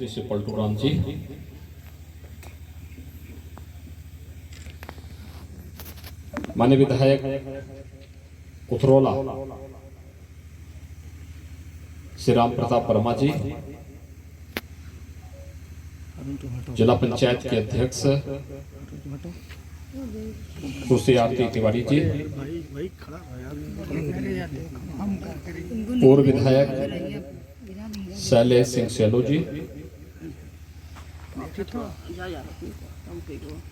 श्री पलटू राम जी, माननीय विधायक उथरोला श्री राम प्रताप वर्मा जी, जिला पंचायत के अध्यक्ष सुश्री आरती तिवारी जी, पूर्व विधायक शैलेश सिंह सेलो जी,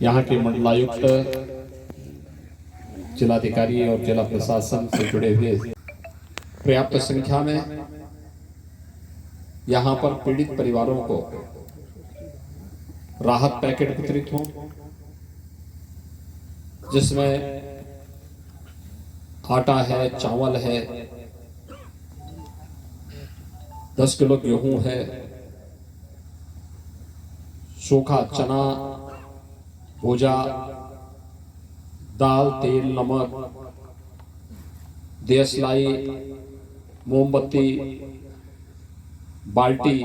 यहाँ के मंडलायुक्त, जिलाधिकारी और जिला प्रशासन से जुड़े हुए पर्याप्त संख्या में यहाँ पर पीड़ित परिवारों को राहत पैकेट वितरित हों, जिसमें आटा है, चावल है, 10 किलो गेहूं है, सूखा चना, भूजा, दाल, तेल, नमक, देशलाई, मोमबत्ती, बाल्टी।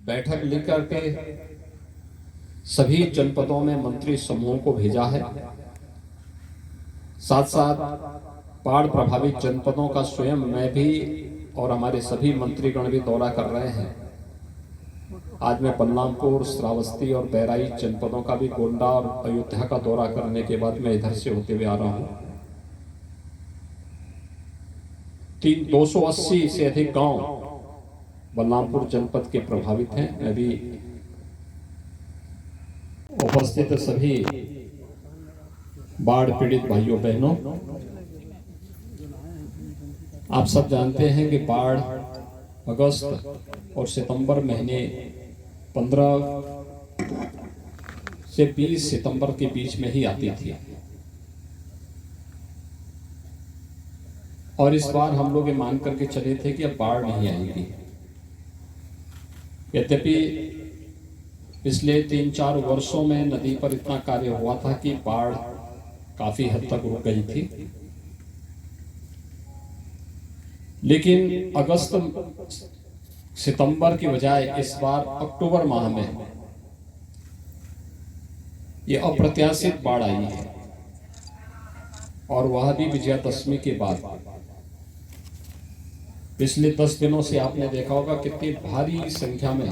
बैठक लेकर के सभी जनपदों में मंत्री समूहों को भेजा है। साथ साथ बाढ़ प्रभावित जनपदों का स्वयं मैं भी और हमारे सभी मंत्रीगण भी दौरा कर रहे हैं। आज मैं बलरामपुर, श्रावस्ती और बहराइच जनपदों का भी, गोंडा और अयोध्या का दौरा करने के बाद मैं इधर से होते हुए आ रहा हूं। 280 से अधिक गांव बलरामपुर जनपद के प्रभावित हैं। मैं भी उपस्थित सभी बाढ़ पीड़ित भाइयों बहनों, आप सब जानते हैं कि बाढ़ अगस्त और सितंबर महीने 15 से 20 सितंबर के बीच में ही आती थी, और इस बार हम लोग ये मान करके चले थे कि अब बाढ़ नहीं आएगी। यद्यपि पिछले 3-4 वर्षों में नदी पर इतना कार्य हुआ था कि बाढ़ काफी हद तक रुक गई थी, लेकिन अगस्त सितंबर की बजाय इस बार अक्टूबर माह में ये अप्रत्याशित बाढ़ आई है, और वह भी विजयादशमी के बाद। पिछले 10 दिनों से आपने देखा होगा कितनी भारी संख्या में,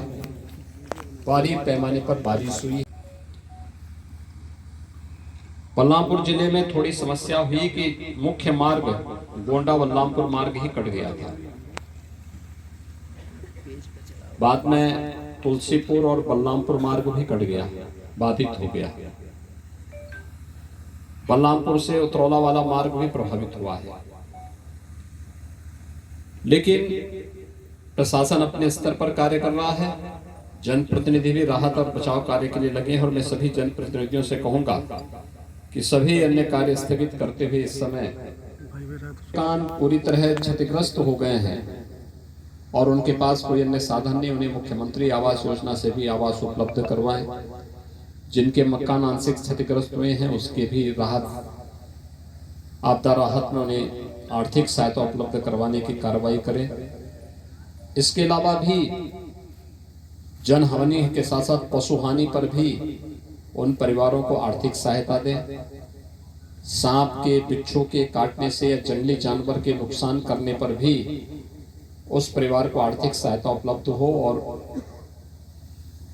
भारी पैमाने पर बारिश हुई। बलरामपुर जिले में थोड़ी समस्या हुई कि मुख्य मार्ग गोंडा बलरामपुर मार्ग ही कट गया था। बाद में तुलसीपुर और बलरामपुर मार्ग भी कट गया, बाधित हो गया। बलरामपुर से उतरौला वाला मार्ग भी प्रभावित हुआ है, लेकिन प्रशासन अपने स्तर पर कार्य कर रहा है। जनप्रतिनिधि भी राहत और बचाव कार्य के लिए लगे हैं, और मैं सभी जनप्रतिनिधियों से कहूंगा कि सभी अन्य कार्य स्थगित करते हुए इस समय कान पूरी तरह क्षतिग्रस्त हो गए हैं और उनके पास कोई अन्य साधन नहीं, उन्हें मुख्यमंत्री आवास योजना से भी आवास उपलब्ध करवाएं। जिनके मकान आंशिक क्षतिग्रस्त हुए हैं उसके भी राहत, आपदा राहत में उन्हें आर्थिक सहायता उपलब्ध करवाने की कार्रवाई करें। इसके अलावा भी जन हानि के साथ साथ पशु हानि पर भी उन परिवारों को आर्थिक सहायता दें। सांप के, बिच्छू के काटने से या जंगली जानवर के नुकसान करने पर भी उस परिवार को आर्थिक सहायता उपलब्ध हो, और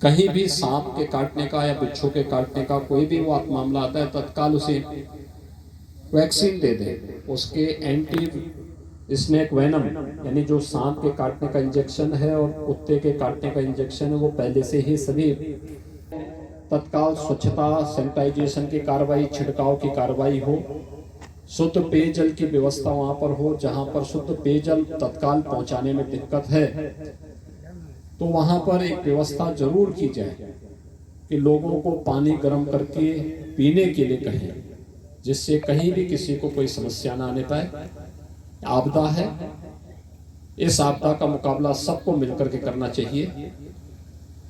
कहीं भी सांप के काटने का या बिच्छू के काटने का कोई भी वो मामला आता है, तत्काल उसे वैक्सीन दे दें। उसके एंटी स्नेक वेनम, यानी जो सांप के काटने का इंजेक्शन है और कुत्ते के काटने का इंजेक्शन है, वो पहले से ही सभी तत्काल स्वच्छता, सैनिटाइजेशन की कार्रवाई, छिड़काव की कार्रवाई हो। शुद्ध पेयजल की व्यवस्था वहां पर हो, जहां पर शुद्ध पेयजल तत्काल पहुंचाने में दिक्कत है तो वहां पर एक व्यवस्था जरूर की जाए कि लोगों को पानी गर्म करके पीने के लिए कहें, जिससे कहीं भी किसी को कोई समस्या ना आने पाए। आपदा है, इस आपदा का मुकाबला सबको मिलकर के करना चाहिए।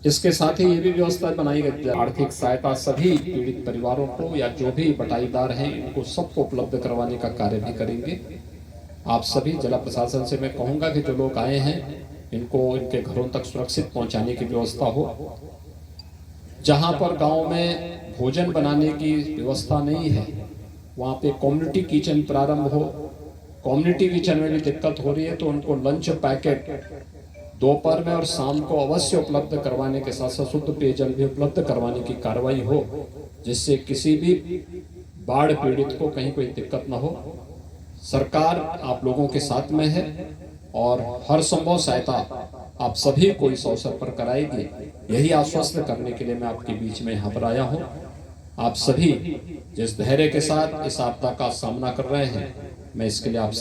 इसके साथ ही ये भी व्यवस्था बनाई गई है, आर्थिक सहायता सभी पीड़ित परिवारों को या जो भी बटाईदार हैं इनको सबको उपलब्ध करवाने का कार्य भी करेंगे। आप सभी जिला प्रशासन से मैं कहूंगा कि जो लोग आए हैं इनको इनके घरों तक सुरक्षित पहुंचाने की व्यवस्था हो। जहां पर गांव में भोजन बनाने की व्यवस्था नहीं है वहां पे कम्युनिटी किचन प्रारंभ हो। कम्युनिटी किचन में भी दिक्कत हो रही है तो उनको लंच पैकेट दोपहर में और शाम को अवश्य उपलब्ध करवाने के साथ साथ शुद्ध पेयजल भी उपलब्ध करवाने की कार्रवाई हो, जिससे किसी भी बाढ़ पीड़ित को कहीं कोई दिक्कत न हो। सरकार आप लोगों के साथ में है और हर संभव सहायता आप सभी को इस अवसर पर कराएगी, यही आश्वस्त करने के लिए मैं आपके बीच में यहाँ पर आया हूँ। आप सभी जिस धैर्य के साथ इस आपदा का सामना कर रहे हैं, मैं इसके लिए आप